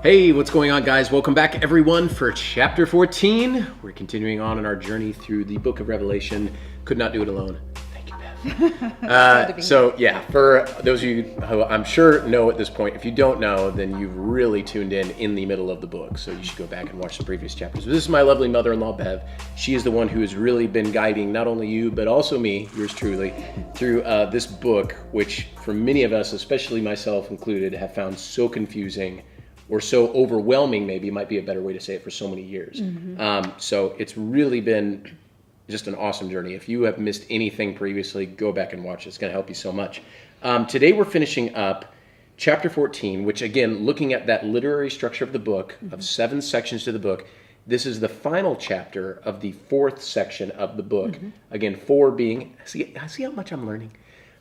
Hey, what's going on, guys? Welcome back, everyone, for chapter 14. We're continuing on in our journey through the book of Revelation. Could not do it alone. Thank you, Bev. For those of you who I'm sure know at this point, if you don't know, then you've really tuned in the middle of the book. So you should go back and watch the previous chapters. This is my lovely mother-in-law, Bev. She is the one who has really been guiding not only you, but also me, yours truly, through this book, which for many of us, especially myself included, have found so confusing or so overwhelming, maybe might be a better way to say it, for so many years. So it's really been just an awesome journey. If you have missed anything previously, go back and watch it. It's going to help you so much. Today we're finishing up chapter 14, which, again, looking at that literary structure of the book, of 7 sections to the book, this is the final chapter of the 4th section of the book. Again, 4 being, see how much I'm learning?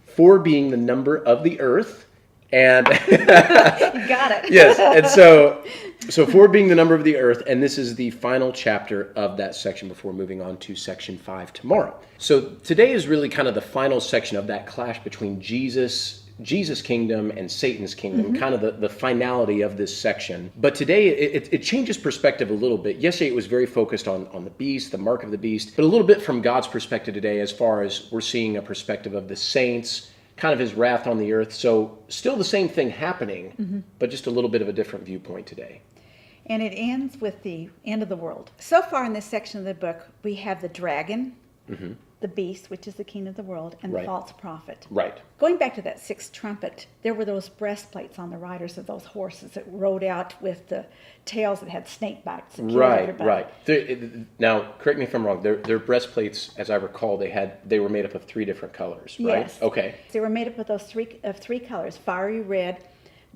4 being the number of the earth. And you got it. Yes, and so 4 being the number of the earth, and this is the final chapter of that section before moving on to section 5 tomorrow. So today is really kind of the final section of that clash between Jesus' kingdom and Satan's kingdom, kind of the finality of this section. But today it changes perspective a little bit. Yesterday it was very focused on the beast, the mark of the beast, but a little bit from God's perspective today, as far as we're seeing a perspective of the saints, kind of his wrath on the earth. So still the same thing happening, but just a little bit of a different viewpoint today. And it ends with the end of the world. So far in this section of the book, we have the dragon, the beast, which is the king of the world, and the false prophet. Right. Going back to that 6th trumpet, there were those breastplates on the riders of those horses that rode out with the tails that had snake bites. Right. Now, correct me if I'm wrong. Their breastplates, as I recall, they were made up of 3 different colors, right? Yes. Okay. They were made up of those three colors: fiery red,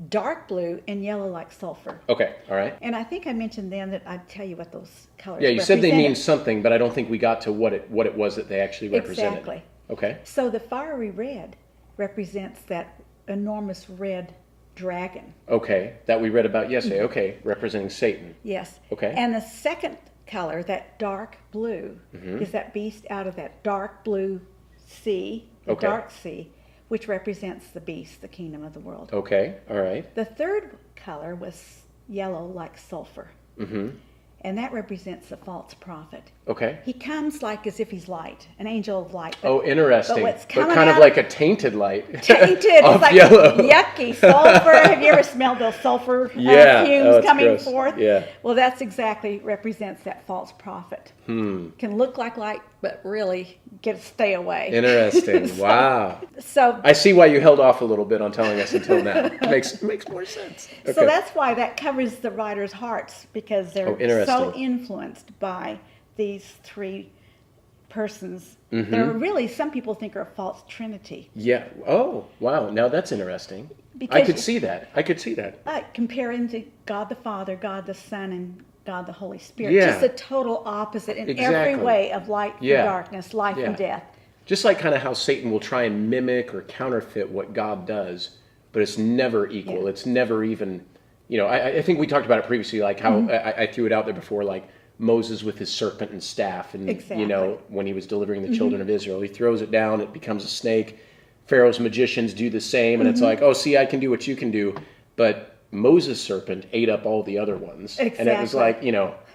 dark blue, and yellow like sulfur. Okay. All right. And I think I mentioned then that I'd tell you what those colors Yeah, you said they represented. mean something, but I don't think we got to what it was that they actually represented. Exactly. Okay. So the fiery red represents that enormous red dragon. Okay. That we read about yesterday. Okay. Representing Satan. Yes. Okay. And the second color, that dark blue, is that beast out of that dark blue sea, the dark sea, which represents the beast, the kingdom of the world. Okay. All right. The third color was yellow like sulfur. And that represents the false prophet. Okay. He comes like as if he's light, an angel of light. Interesting. But kind of like a tainted light. Tainted. It's like yellow. Yucky sulfur. Have you ever smelled those sulfur fumes coming gross. forth? Yeah. Well, that's exactly represents that false prophet. Can look like light, but really stay away. Interesting. Wow. So I see why you held off a little bit on telling us until now. Makes more sense. Okay. So that's why that covers the writer's hearts, because they're so influenced by these 3 persons. They're really, some people think, are a false trinity. Yeah. Oh, wow. Now that's interesting. Because I could see that. Comparing to God the Father, God the Son, and God the Holy Spirit. Yeah. Just a total opposite in Exactly. every way of light and darkness, life and death. Just like kind of how Satan will try and mimic or counterfeit what God does, but it's never equal. Yeah. It's never even, I think we talked about it previously, like how I threw it out there before, like Moses with his serpent and staff, and, when he was delivering the children of Israel, he throws it down, it becomes a snake. Pharaoh's magicians do the same, and it's like, oh, see, I can do what you can do. But Moses' serpent ate up all the other ones. Exactly. And it was like,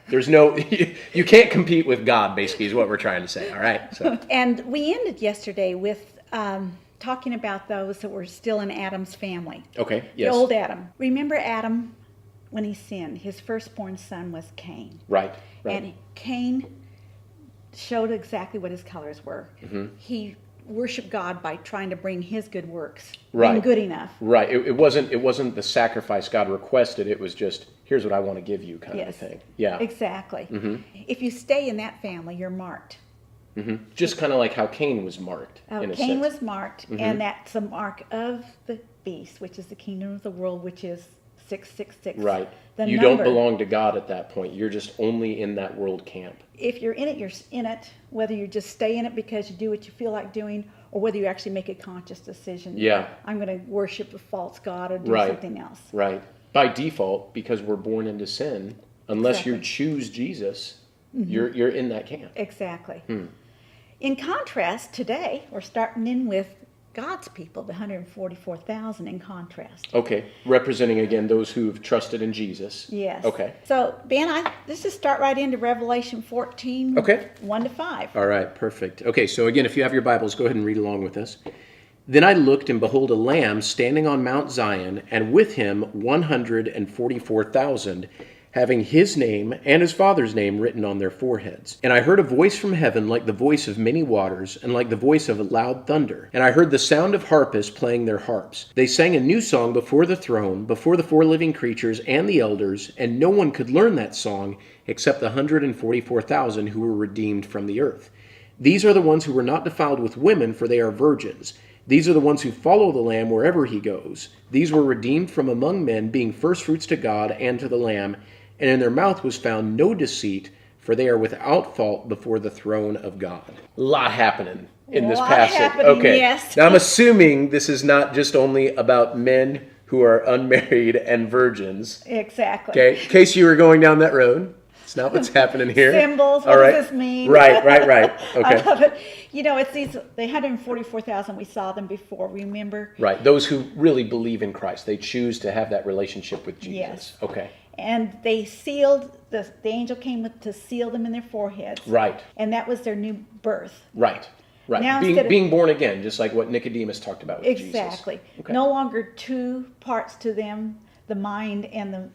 there's no, you can't compete with God, basically, is what we're trying to say. All right. So. And we ended yesterday with talking about those that were still in Adam's family. Okay. Yes. The old Adam. Remember Adam, when he sinned, his firstborn son was Cain. Right. And Cain showed exactly what his colors were. He worship God by trying to bring his good works, being good enough. Right. It wasn't the sacrifice God requested. It was just, here's what I want to give you, kind of a thing. Yeah. Exactly. If you stay in that family, you're marked. Just kind of like how Cain was marked. In a Cain sense. was marked, and that's a mark of the beast, which is the kingdom of the world, which is 666. Right. The you number. don't belong to God at that point. You're just only in that world camp. If you're in it, you're in it, whether you just stay in it because you do what you feel like doing, or whether you actually make a conscious decision. Yeah. I'm going to worship a false god or do something else. Right. By default, because we're born into sin, unless you choose Jesus, you're in that camp. Exactly. In contrast, today, we're starting in with God's people, the 144,000 in contrast. Okay, representing again those who've trusted in Jesus. Yes. Okay. So, Ben, let's just start right into Revelation 14, okay. 1-5. All right, perfect. Okay, so again, if you have your Bibles, go ahead and read along with us. Then I looked, and behold, a Lamb standing on Mount Zion, and with him 144,000, having his name and his Father's name written on their foreheads. And I heard a voice from heaven like the voice of many waters, and like the voice of a loud thunder. And I heard the sound of harpists playing their harps. They sang a new song before the throne, before the four living creatures and the elders, and no one could learn that song except the 144,000 who were redeemed from the earth. These are the ones who were not defiled with women, for they are virgins. These are the ones who follow the Lamb wherever he goes. These were redeemed from among men, being firstfruits to God and to the Lamb. And in their mouth was found no deceit, for they are without fault before the throne of God. A lot happening in this passage. Okay. Yes. Now I'm assuming this is not just only about men who are unmarried and virgins. Exactly. Okay. In case you were going down that road. It's not what's happening here. Symbols, what does this mean? Right. Okay. I love it. You know, it's the 144,000, we saw them before, remember? Right. Those who really believe in Christ. They choose to have that relationship with Jesus. Yes. Okay. And they sealed, the angel came to seal them in their foreheads. Right. And that was their new birth. Right. Now, being born again, just like what Nicodemus talked about with Jesus. Exactly. Okay. No longer two parts to them, the mind and the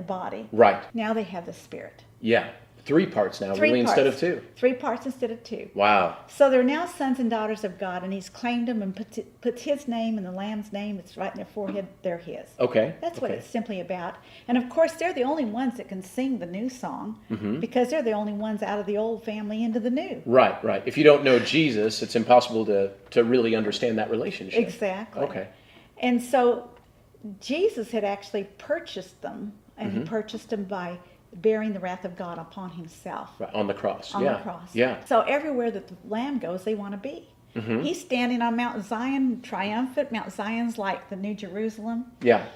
body. Right. Now they have the Spirit. Yeah. 3 parts now, really, instead of 2. 3 parts instead of 2. Wow. So they're now sons and daughters of God, and he's claimed them and put his name and the Lamb's name. It's right in their forehead. They're his. Okay. That's what it's simply about. And of course, they're the only ones that can sing the new song because they're the only ones out of the old family into the new. Right. If you don't know Jesus, it's impossible to really understand that relationship. Exactly. Okay. And so Jesus had actually purchased them, and he purchased them by bearing the wrath of God upon himself. Right, on the cross. On the cross. Yeah. So everywhere that the Lamb goes, they want to be. He's standing on Mount Zion, triumphant. Mount Zion's like the New Jerusalem. Yeah.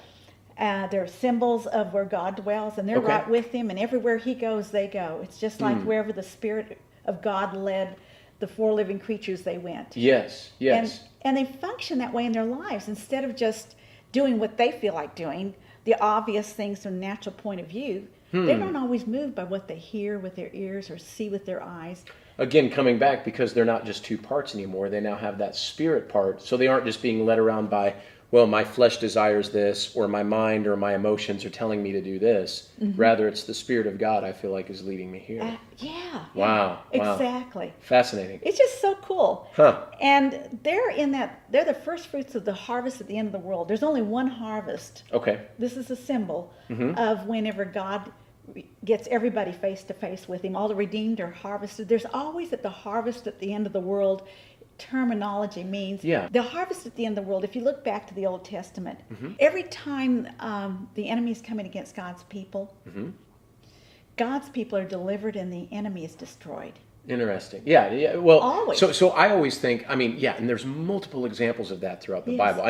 They're symbols of where God dwells, and they're right with him, and everywhere he goes, they go. It's just like wherever the Spirit of God led the 4 living creatures, they went. Yes. And they function that way in their lives. Instead of just doing what they feel like doing, the obvious things from a natural point of view, they don't always move by what they hear with their ears or see with their eyes. Again, coming back, because they're not just 2 parts anymore. They now have that spirit part. So they aren't just being led around by, well, my flesh desires this, or my mind or my emotions are telling me to do this. Rather, it's the Spirit of God, I feel like, is leading me here. Yeah. Wow. Exactly. Fascinating. It's just so cool. Huh. And they're the first fruits of the harvest at the end of the world. There's only one harvest. Okay. This is a symbol of whenever God gets everybody face to face with him. All the redeemed are harvested. There's always at the harvest at the end of the world. Terminology means the harvest at the end of the world. If you look back to the Old Testament, every time the enemy is coming against God's people, God's people are delivered and the enemy is destroyed. Interesting. Yeah. Well, always. So I always think, and there's multiple examples of that throughout the Bible.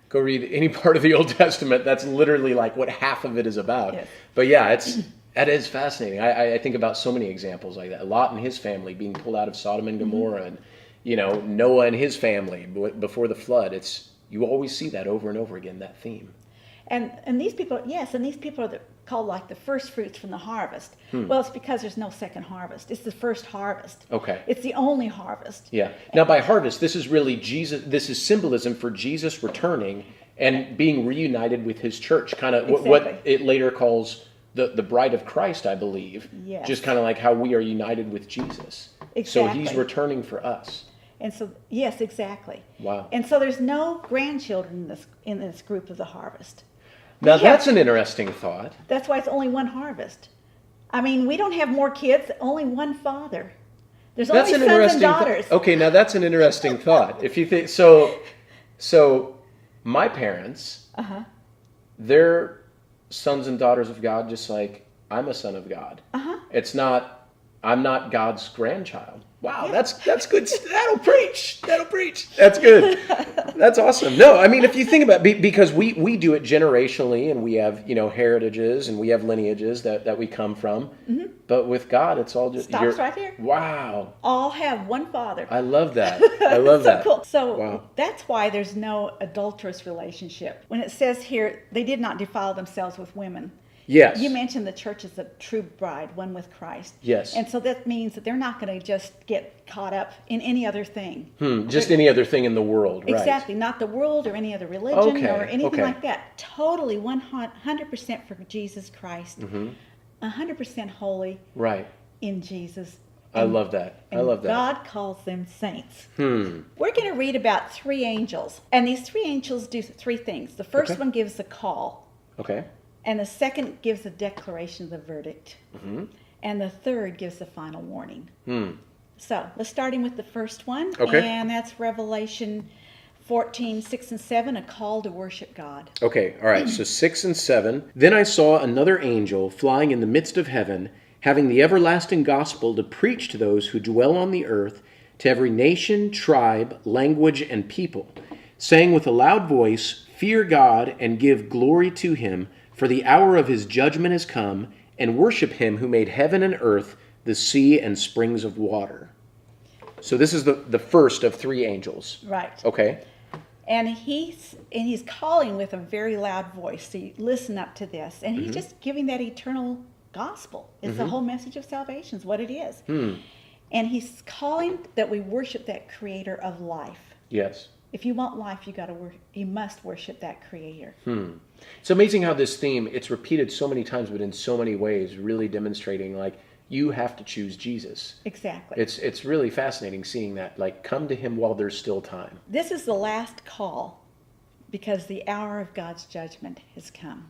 Go read any part of the Old Testament. That's literally like what half of it is about. Yes. But that is fascinating. I think about so many examples like that. Lot and his family being pulled out of Sodom and Gomorrah, and Noah and his family before the flood. You always see that over and over again, that theme. And these people, are called like the first fruits from the harvest. Well, it's because there's no second harvest. It's the first harvest. Okay. It's the only harvest. Yeah. Now, by harvest, this is really Jesus. This is symbolism for Jesus returning and being reunited with his church. Kind of what it later calls the bride of Christ, I believe. Yes. Just kind of like how we are united with Jesus. Exactly. So he's returning for us. And so, yes, exactly. Wow. And so there's no grandchildren in this group of the harvest. Now, that's an interesting thought. That's why it's only one harvest. We don't have more kids, only one father. There's only sons and daughters. Okay, now that's an interesting thought. If you think so my parents, they're sons and daughters of God, just like I'm a son of God. It's not, I'm not God's grandchild. Wow, that's good. That'll preach. That's good. That's awesome. No, I mean, if you think about it, because we do it generationally, and we have, heritages and we have lineages that we come from. Mm-hmm. But with God, it's all just... Stops right here. Wow. All have one Father. I love that. I love that. Cool. So wow. That's why there's no adulterous relationship. When it says here, they did not defile themselves with women. Yes. You mentioned the church is a true bride, one with Christ. Yes. And so that means that they're not going to just get caught up in any other thing. Just any other thing in the world, right? Exactly. Not the world or any other religion or anything like that. Totally 100% for Jesus Christ. 100% holy. Right. In Jesus. I love that. I love that. God calls them saints. We're going to read about 3 angels. And these 3 angels do 3 things. The first one gives a call. Okay. And the second gives a declaration of the verdict. And the third gives the final warning. So let's start in with the first one. Okay. And that's Revelation 14, 6 and 7, a call to worship God. Okay, all right, so 6 and 7. Then I saw another angel flying in the midst of heaven, having the everlasting gospel to preach to those who dwell on the earth, to every nation, tribe, language, and people, saying with a loud voice, Fear God and give glory to him, for the hour of his judgment has come, and worship him who made heaven and earth, the sea and springs of water. So this is the first of 3 angels. Right. Okay. And he's calling with a very loud voice. So you listen up to this. And he's just giving that eternal gospel. It's the whole message of salvation is what it is. And he's calling that we worship that creator of life. Yes. If you want life, you must worship that creator. It's amazing how this theme, it's repeated so many times, but in so many ways, really demonstrating you have to choose Jesus. Exactly. It's really fascinating seeing that, come to him while there's still time. This is the last call because the hour of God's judgment has come.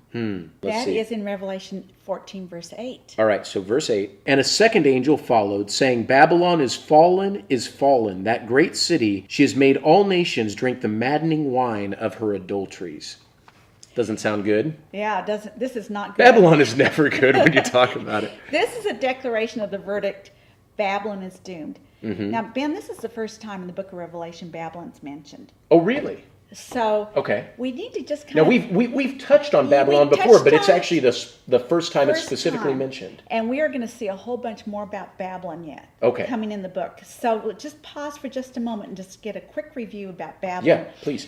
That is in Revelation 14, verse 8. All right, so verse 8. And a second angel followed, saying, Babylon is fallen, that great city. She has made all nations drink the maddening wine of her adulteries. Doesn't sound good. Yeah, it doesn't. This is not good. Babylon is never good when you talk about it. This is a declaration of the verdict. Babylon is doomed. Now, Ben, this is the first time in the book of Revelation Babylon's mentioned. Oh, really? So okay. We need to just now we've touched on Babylon before, but it's actually the first time it's specifically mentioned. And we are going to see a whole bunch more about Babylon yet. Okay. Coming in the book. So we'll just pause for just a moment and just get a quick review about Babylon. Yeah, please.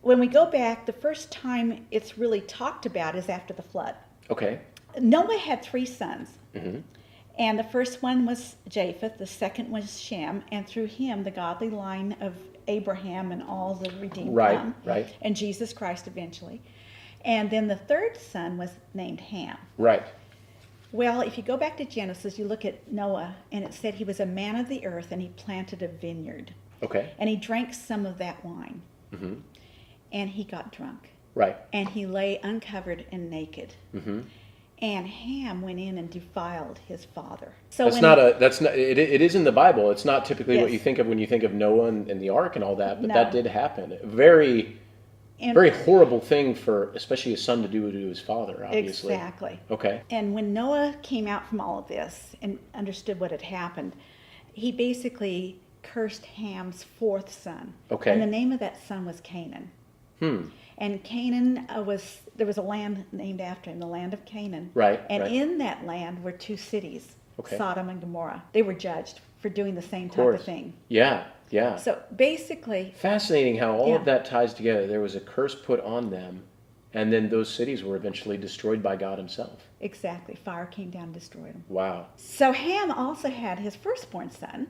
When we go back, the first time it's really talked about is after the flood. Okay. Noah had 3 sons. And the first one was Japheth, the second was Shem, and through him the godly line of Abraham and all the redeemed come. Right. And Jesus Christ eventually. And then the third son was named Ham. Right. Well, if you go back to Genesis, you look at Noah, and it said he was a man of the earth, and he planted a vineyard. Okay. And he drank some of that wine. And he got drunk. Right. And he lay uncovered and naked. And Ham went in and defiled his father. So it is in the Bible. It's not typically what you think of when you think of Noah and the ark and all that, but that did happen. Very horrible thing for especially a son to do to his father, obviously. Exactly. Okay. And when Noah came out from all of this and understood what had happened, he basically cursed Ham's 4th son. Okay. And the name of that son was Canaan. And Canaan there was a land named after him, the land of Canaan. Right. And in that land were 2 cities, okay. Sodom and Gomorrah. They were judged for doing the same type of thing. Yeah, yeah. So basically... Fascinating how all of that ties together. There was a curse put on them, and then those cities were eventually destroyed by God himself. Exactly. Fire came down and destroyed them. Wow. So Ham also had his firstborn son,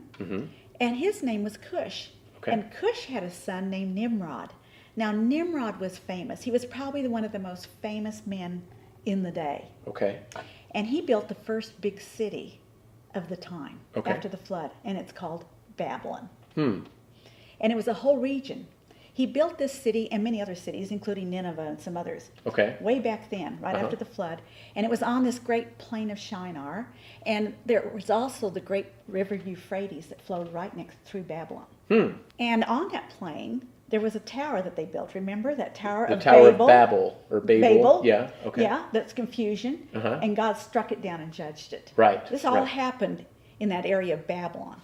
and his name was Cush. Okay. And Cush had a son named Nimrod. Now, Nimrod was famous. He was probably one of the most famous men in the day. Okay. And he built the first big city of the time after the flood, and it's called Babylon. And it was a whole region. He built this city and many other cities, including Nineveh and some others, way back then, right after the flood. And it was on this great plain of Shinar. And there was also the great river Euphrates that flowed right through Babylon. And on that plain... there was a tower that they built. Remember that Tower of Babel? The Tower of Babel, or Babel. Yeah, okay. Yeah, that's confusion. And God struck it down and judged it. Right. This all happened in that area of Babylon.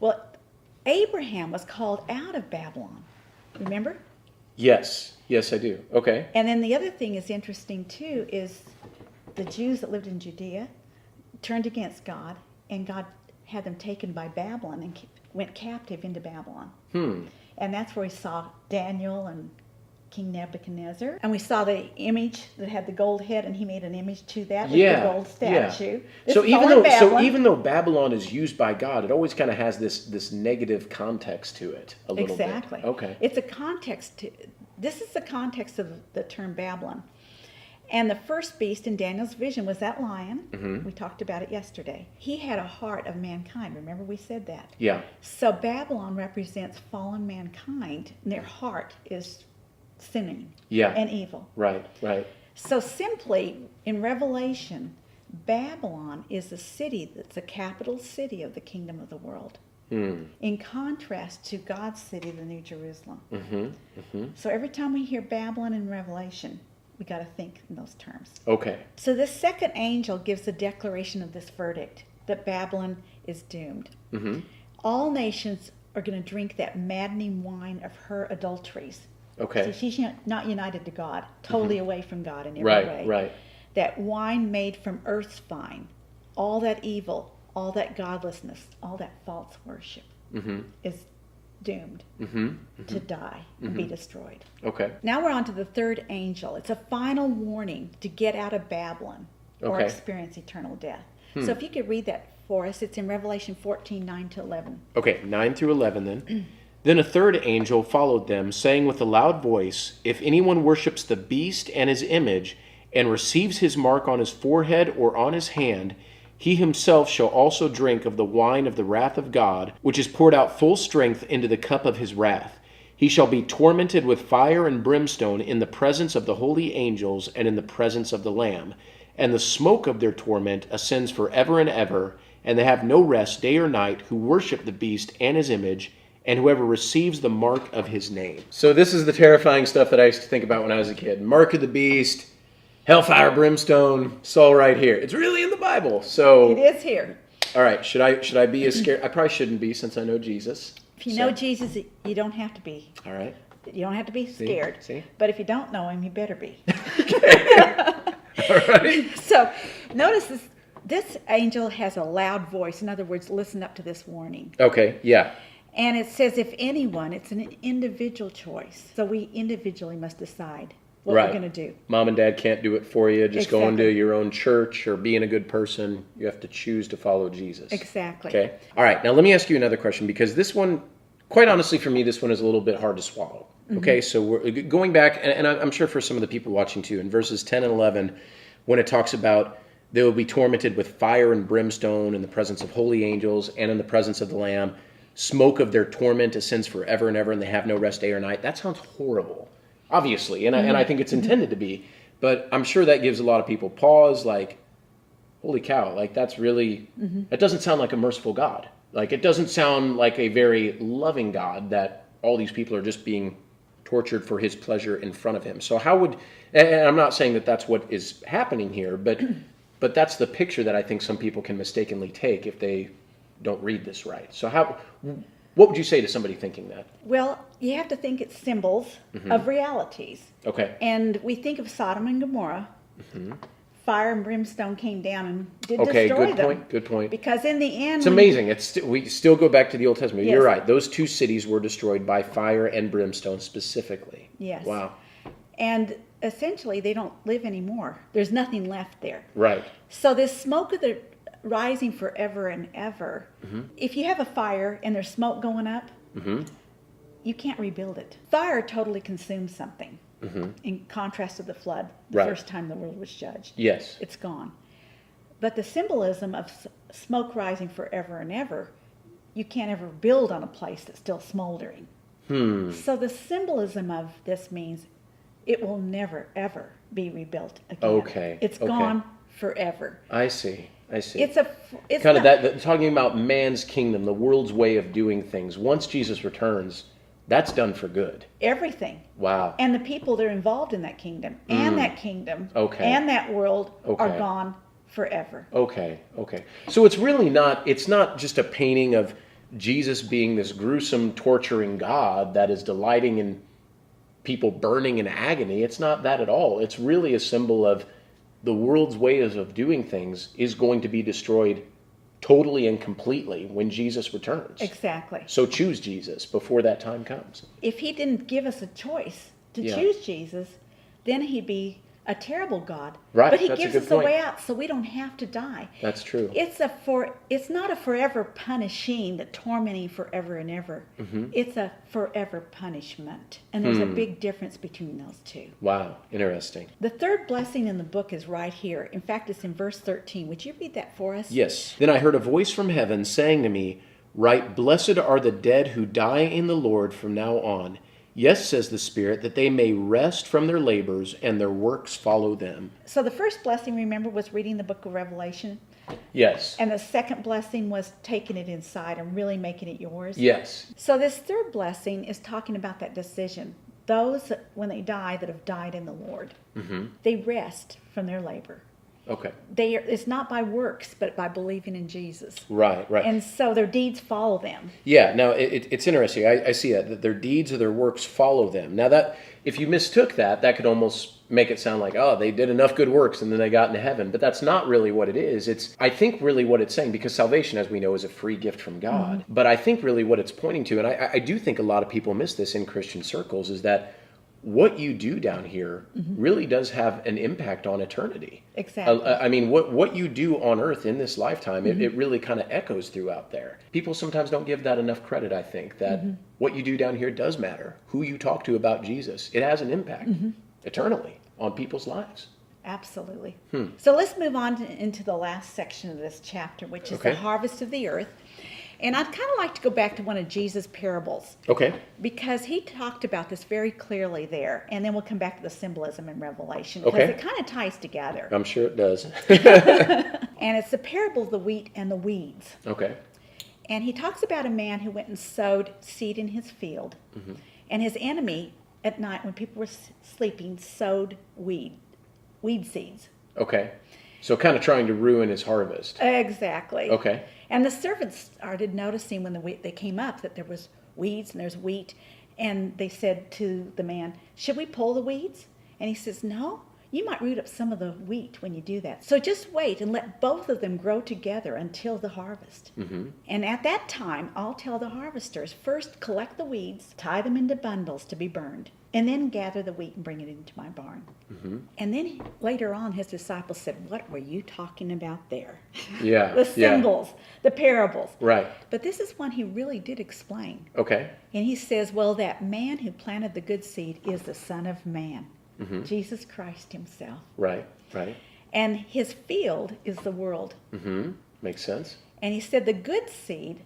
Well, Abraham was called out of Babylon. Remember? Yes. Yes, I do. Okay. And then the other thing is interesting too is the Jews that lived in Judea turned against God, and God had them taken by Babylon and went captive into Babylon. And that's where we saw Daniel and King Nebuchadnezzar. And we saw the image that had the gold head, and he made an image to that with the gold statue. Yeah. So even though Babylon is used by God, it always kind of has this negative context to it a little bit. Exactly. Okay. It's a context. This is the context of the term Babylon. And the first beast in Daniel's vision was that lion. We talked about it yesterday. He had a heart of mankind. Remember we said that? Yeah. So Babylon represents fallen mankind, and their heart is sinning and evil. Right. So simply, in Revelation, Babylon is a city that's a capital city of the kingdom of the world. In contrast to God's city, the New Jerusalem. So every time we hear Babylon in Revelation, we got to think in those terms. Okay. So this second angel gives a declaration of this verdict, that Babylon is doomed. All nations are going to drink that maddening wine of her adulteries. Okay. So she's not united to God, totally away from God in every way. Right. That wine made from earth's vine, all that evil, all that godlessness, all that false worship is doomed to die and be destroyed. Okay. Now we're on to the third angel. It's a final warning to get out of Babylon or experience eternal death. So if you could read that for us, it's in Revelation 14, 9 to 11. Okay, 9 through 11 then. Then a third angel followed them, saying with a loud voice, "If anyone worships the beast and his image, and receives his mark on his forehead or on his hand, he himself shall also drink of the wine of the wrath of God, which is poured out full strength into the cup of his wrath. He shall be tormented with fire and brimstone in the presence of the holy angels and in the presence of the Lamb. And the smoke of their torment ascends forever and ever, and they have no rest day or night who worship the beast and his image, and whoever receives the mark of his name." So this is the terrifying stuff that I used to think about when I was a kid. Mark of the beast, hellfire, brimstone, it's all right here. It's really in the Bible. So It is here. all right, should I be as scared? I probably shouldn't be, since I know Jesus. If you know Jesus, you don't have to be. All right. You don't have to be scared. See? But if you don't know him, you better be. All right. So notice this angel has a loud voice. In other words, listen up to this warning. Okay, yeah. And it says, if anyone, it's an individual choice. So we individually must decide what we're going to do. Mom and dad can't do it for you. Just Exactly. going to your own church or being a good person. You have to choose to follow Jesus. Exactly. Okay. All right. Now let me ask you another question, because this one, quite honestly for me, this one is a little bit hard to swallow. Okay. So we're going back, and I'm sure for some of the people watching too, in verses 10 and 11, when it talks about they will be tormented with fire and brimstone in the presence of holy angels and in the presence of the Lamb. Smoke of their torment ascends forever and ever, and they have no rest day or night. That sounds horrible, obviously, and I think it's intended to be. But I'm sure that gives a lot of people pause, like, holy cow, like that's really, that doesn't sound like a merciful God. Like it doesn't sound like a very loving God that all these people are just being tortured for his pleasure in front of him. So how would, and I'm not saying that that's what is happening here, but that's the picture that I think some people can mistakenly take if they don't read this right. So what would you say to somebody thinking that? Well, you have to think it's symbols of realities. Okay. And we think of Sodom and Gomorrah. Fire and brimstone came down and did Okay, destroy good them. point, good point. Because in the end... It's amazing. We still go back to the Old Testament. Yes. You're right. Those two cities were destroyed by fire and brimstone specifically. Yes. Wow. And essentially, they don't live anymore. There's nothing left there. Right. So this smoke of the rising forever and ever, if you have a fire and there's smoke going up, you can't rebuild it. Fire totally consumes something, in contrast to the flood, the first time the world was judged. Yes. It's gone. But the symbolism of smoke rising forever and ever, you can't ever build on a place that's still smoldering. So the symbolism of this means it will never, ever be rebuilt again. Okay. It's gone forever. I see. It's It's kind of that talking about man's kingdom, the world's way of doing things. Once Jesus returns, that's done for good. everything. Wow. And the people that are involved in that kingdom and that kingdom and that world are Okay. gone forever. Okay. So it's really it's not just a painting of Jesus being this gruesome, torturing God that is delighting in people burning in agony. It's not that at all. It's really a symbol of the world's ways of doing things is going to be destroyed totally and completely when Jesus returns. Exactly. So choose Jesus before that time comes. If he didn't give us a choice to choose Jesus, then he'd be a terrible God. Right. But he That's gives a good us point. a way out so we don't have to die. That's true. It's not a forever punishing, that tormenting forever and ever. It's a forever punishment. And there's a big difference between those two. Wow. Interesting. The third blessing in the book is right here. In fact, it's in verse 13. Would you read that for us? Yes. Then I heard a voice from heaven saying to me, "Write, blessed are the dead who die in the Lord from now on. Yes, says the Spirit, that they may rest from their labors and their works follow them." So the first blessing, remember, was reading the book of Revelation. Yes. And the second blessing was taking it inside and really making it yours. Yes. So this third blessing is talking about that decision. Those, when they die, that have died in the Lord, they rest from their labor. Okay. It's not by works, but by believing in Jesus. Right. And so their deeds follow them. Yeah, now it's interesting. I see that their deeds or their works follow them. Now that, if you mistook that could almost make it sound like, oh, they did enough good works and then they got into heaven. But that's not really what it is. I think really what it's saying, because salvation, as we know, is a free gift from God. But I think really what it's pointing to, and I do think a lot of people miss this in Christian circles, is that what you do down here really does have an impact on eternity. Exactly. I mean, what you do on earth in this lifetime, it really kind of echoes throughout there. People sometimes don't give that enough credit, I think, that what you do down here does matter. Who you talk to about Jesus, it has an impact eternally on people's lives. Absolutely. So let's move on into the last section of this chapter, which is the harvest of the earth. And I'd kind of like to go back to one of Jesus' parables. Okay. Because he talked about this very clearly there. And then we'll come back to the symbolism in Revelation. Because it kind of ties together. I'm sure it does. And it's the parable of the wheat and the weeds. Okay. And he talks about a man who went and sowed seed in his field. And his enemy, at night when people were sleeping, sowed weed seeds. Okay. So kind of trying to ruin his harvest. Exactly. Okay. And the servants started noticing when they came up that there was weeds and there's wheat. And they said to the man, "Should we pull the weeds?" And he says, "No, you might root up some of the wheat when you do that. So just wait and let both of them grow together until the harvest. And at that time, I'll tell the harvesters, first collect the weeds, tie them into bundles to be burned, and then gather the wheat and bring it into my barn." And then later on, his disciples said, "What were you talking about there?" Yeah. The symbols, the parables. Right. But this is one he really did explain. Okay. And he says, well, that man who planted the good seed is the Son of Man, Jesus Christ himself. Right. Right. And his field is the world. Makes sense. And he said the good seed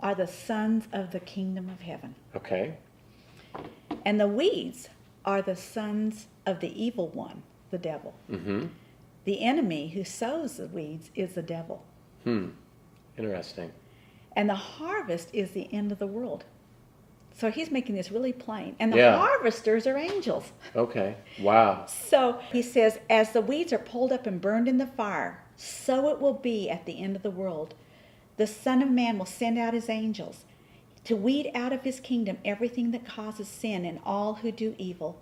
are the sons of the kingdom of heaven. Okay. And the weeds are the sons of the evil one, the devil. The enemy who sows the weeds is the devil. Interesting. And the harvest is the end of the world. So he's making this really plain. And the harvesters are angels. Okay. Wow. So he says, as the weeds are pulled up and burned in the fire, so it will be at the end of the world. The Son of Man will send out his angels to weed out of his kingdom everything that causes sin and all who do evil.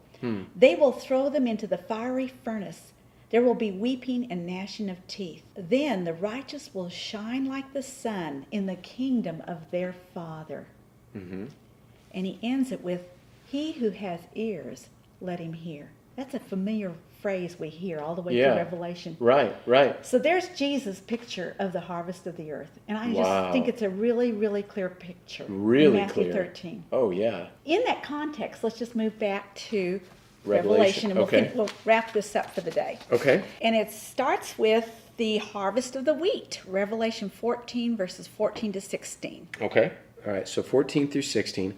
They will throw them into the fiery furnace. There will be weeping and gnashing of teeth. Then the righteous will shine like the sun in the kingdom of their Father. And he ends it with, he who has ears, let him hear. That's a familiar phrase we hear all the way through Revelation. Right, right. So there's Jesus' picture of the harvest of the earth. And I just think it's a really, really clear picture. Really in Matthew clear. 13. Oh, yeah. In that context, let's just move back to Revelation, and we'll wrap this up for the day. Okay. And it starts with the harvest of the wheat, Revelation 14, verses 14 to 16. Okay. All right, so 14 through 16.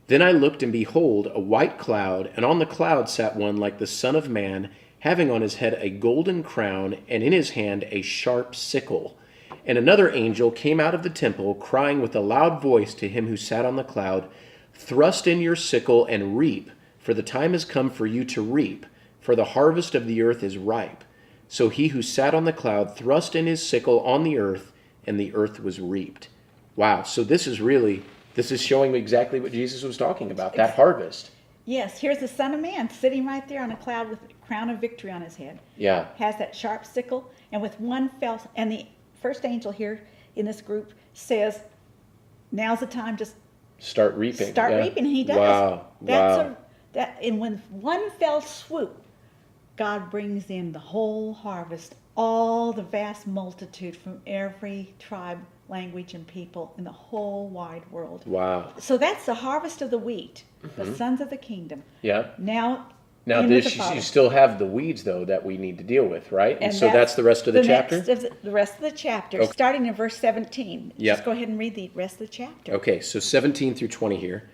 Then I looked, and behold, a white cloud, and on the cloud sat one like the Son of Man, having on his head a golden crown, and in his hand a sharp sickle. And another angel came out of the temple, crying with a loud voice to him who sat on the cloud, "Thrust in your sickle and reap, for the time has come for you to reap, for the harvest of the earth is ripe." So he who sat on the cloud thrust in his sickle on the earth, and the earth was reaped. Wow, so this is showing exactly what Jesus was talking about, that harvest. Yes, here's the Son of Man sitting right there on a cloud with a crown of victory on his head. Yeah. Has that sharp sickle, and with one fell, and the first angel here in this group says, now's the time to start reaping. Start reaping, and he does. Wow. And when one fell swoop, God brings in the whole harvest, all the vast multitude from every tribe, language, and people in the whole wide world. Wow. So that's the harvest of the wheat, the sons of the kingdom. Yeah. Now you still have the weeds, though, that we need to deal with, right? And so that's the rest of the chapter? The rest of the chapter, starting in verse 17. Yep. Just go ahead and read the rest of the chapter. Okay, so 17 through 20 here.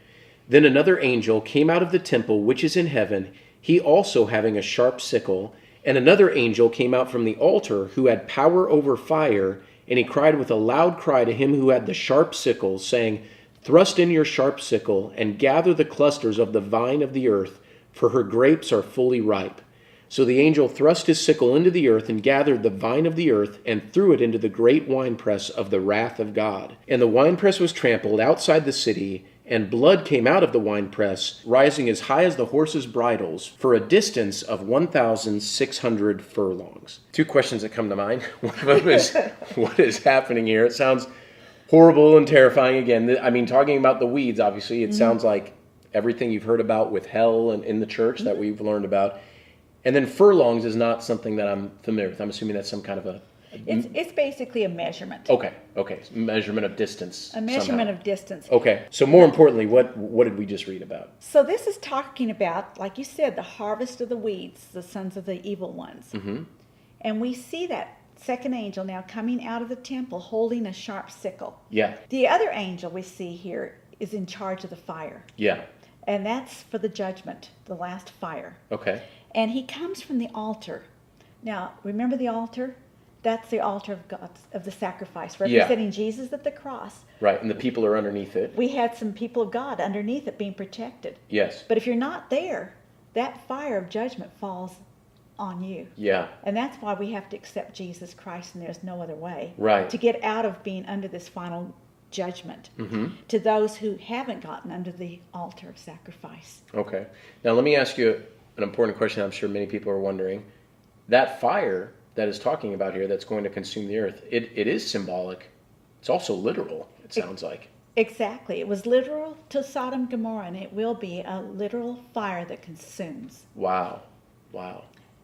Then another angel came out of the temple which is in heaven, he also having a sharp sickle. And another angel came out from the altar who had power over fire, and he cried with a loud cry to him who had the sharp sickle, saying, Thrust in your sharp sickle, and gather the clusters of the vine of the earth, for her grapes are fully ripe. So the angel thrust his sickle into the earth, and gathered the vine of the earth, and threw it into the great winepress of the wrath of God. And the winepress was trampled outside the city, and blood came out of the winepress, rising as high as the horses' bridles, for a distance of 1,600 furlongs. Two questions that come to mind. One of them is, what is happening here? It sounds horrible and terrifying again. I mean, talking about the weeds, obviously, it sounds like everything you've heard about with hell and in the church that we've learned about. And then furlongs is not something that I'm familiar with. I'm assuming that's some kind of It's basically a measurement. Okay. Measurement of distance. A measurement of distance. Okay. So more importantly, what did we just read about? So this is talking about, like you said, the harvest of the weeds, the sons of the evil ones. Mm-hmm. And we see that second angel now coming out of the temple holding a sharp sickle. Yeah. The other angel we see here is in charge of the fire. Yeah. And that's for the judgment, the last fire. Okay. And he comes from the altar. Now, remember the altar? That's the altar of God, of the sacrifice, representing Jesus at the cross. Right, and the people are underneath it. We had some people of God underneath it being protected. Yes. But if you're not there, that fire of judgment falls on you. Yeah. And that's why we have to accept Jesus Christ, and there's no other way. Right. To get out of being under this final judgment to those who haven't gotten under the altar of sacrifice. Okay. Now let me ask you an important question I'm sure many people are wondering. That fire that is talking about here that's going to consume the earth, it is symbolic. It's also literal, it sounds like. Exactly. It was literal to Sodom and Gomorrah, and it will be a literal fire that consumes. Wow.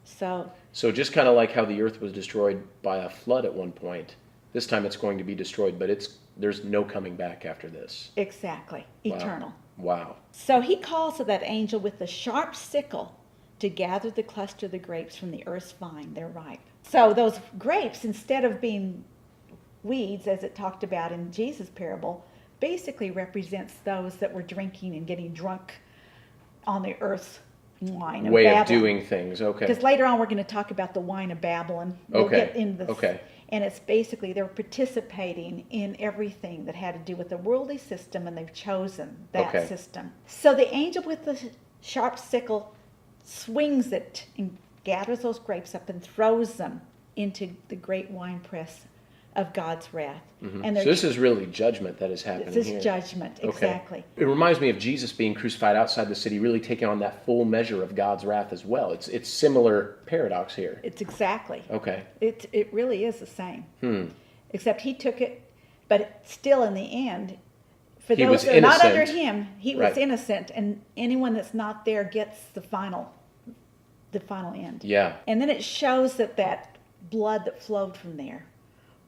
So just kind of like how the earth was destroyed by a flood at one point, this time it's going to be destroyed, but there's no coming back after this. Exactly. Eternal. Wow. So he calls to that angel with the sharp sickle to gather the cluster of the grapes from the earth's vine. They're ripe. So those grapes, instead of being weeds, as it talked about in Jesus' parable, basically represents those that were drinking and getting drunk on the earth's wine of way Babylon. Of doing things. Okay. Because later on we're going to talk about the wine of Babylon. We'll get into this. Okay. And it's basically they're participating in everything that had to do with the worldly system, and they've chosen that system. So the angel with the sharp sickle swings it and gathers those grapes up and throws them into the great winepress of God's wrath. Mm-hmm. And so this is really judgment that is happening here. This is judgment, exactly. It reminds me of Jesus being crucified outside the city, really taking on that full measure of God's wrath as well. It's similar paradox here. It's exactly. Okay. It really is the same. Except he took it, but still in the end, for those that are not under him, he was innocent, and anyone that's not there gets the final end. Yeah. And then it shows that blood that flowed from there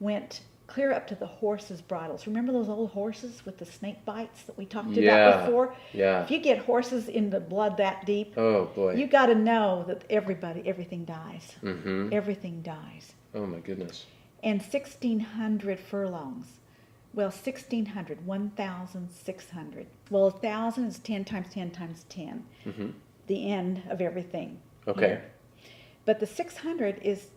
went clear up to the horses' bridles. Remember those old horses with the snake bites that we talked about before? Yeah. If you get horses in the blood that deep, oh boy, you got to know that everything dies. Mm-hmm. Everything dies. Oh my goodness. And 1,600 furlongs. Well, 1,600, 1,600. Well, 1,000 is 10 times 10 times 10. Mm-hmm. The end of everything. Okay. Here. But the 600 is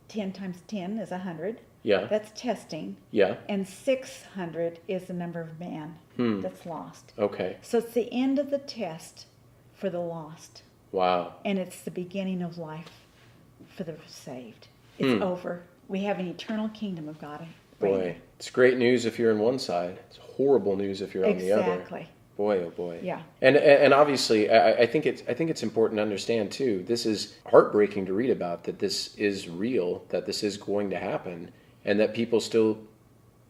10 times 10 is 100. Yeah. That's testing. Yeah. And 600 is the number of man that's lost. Okay. So it's the end of the test for the lost. Wow. And it's the beginning of life for the saved. It's over. We have an eternal kingdom of God. Boy, it's great news if you're on one side. It's horrible news if you're on the other. Exactly. Boy, oh boy. Yeah. And obviously, I think it's important to understand too. This is heartbreaking to read about, that this is real, that this is going to happen, and that people still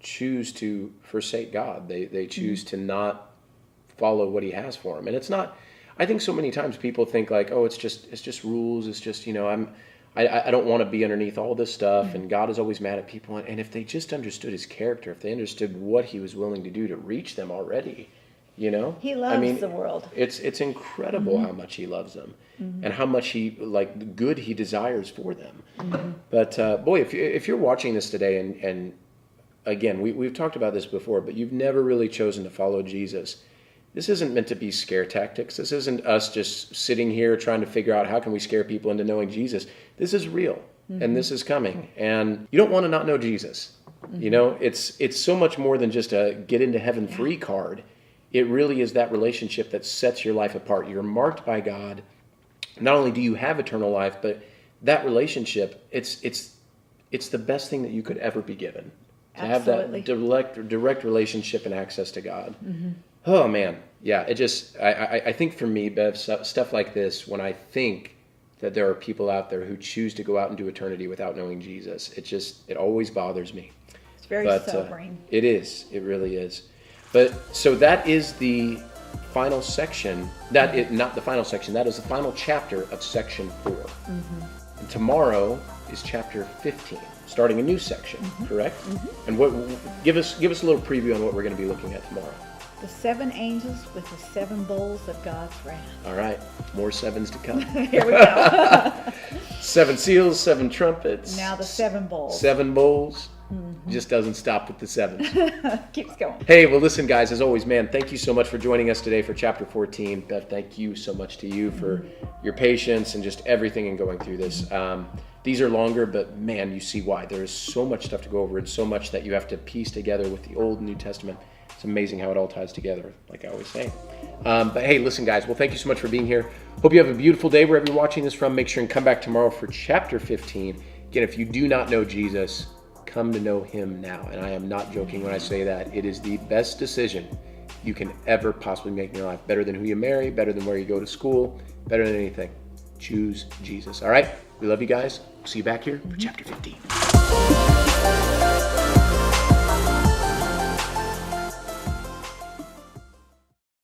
choose to forsake God. They choose to not follow what He has for them. And it's not. I think so many times people think like, oh, it's just rules. It's just, you know, I don't want to be underneath all this stuff, and God is always mad at people. And if they just understood His character, if they understood what He was willing to do to reach them already, you know, He loves the world. It's incredible how much He loves them, and how much He the good He desires for them. But boy, if you're watching this today, and again, we've talked about this before, but you've never really chosen to follow Jesus. This isn't meant to be scare tactics. This isn't us just sitting here trying to figure out how can we scare people into knowing Jesus. This is real, and this is coming. And you don't want to not know Jesus. You know, it's so much more than just a get into heaven free card. It really is that relationship that sets your life apart. You're marked by God. Not only do you have eternal life, but that relationship, it's the best thing that you could ever be given. To Absolutely. have that direct relationship and access to God. Oh man, yeah. It just I think for me, Bev, stuff like this, when I think that there are people out there who choose to go out into eternity without knowing Jesus, it always bothers me. It's very sobering. It is. It really is. But so that is the final section. Not the final section. That is the final chapter of section 4. And tomorrow is chapter 15, starting a new section. Correct? And give us a little preview on what we're going to be looking at tomorrow. The 7 angels with the 7 bowls of God's wrath. All right, more 7s to come. Here we go. 7 seals, 7 trumpets. Now the 7 bowls. 7 bowls. Just doesn't stop with the 7s. Keeps going. Hey, well, listen, guys, as always, man, thank you so much for joining us today for chapter 14. Beth, thank you so much to you for your patience and just everything in going through this. These are longer, but man, you see why. There is so much stuff to go over and so much that you have to piece together with the Old and New Testament. It's amazing how it all ties together, like I always say. But hey, listen, guys, well, thank you so much for being here. Hope you have a beautiful day wherever you're watching this from. Make sure and come back tomorrow for chapter 15. Again, if you do not know Jesus, come to know Him now. And I am not joking when I say that. It is the best decision you can ever possibly make in your life. Better than who you marry, better than where you go to school, better than anything. Choose Jesus. All right? We love you guys. See you back here for chapter 15.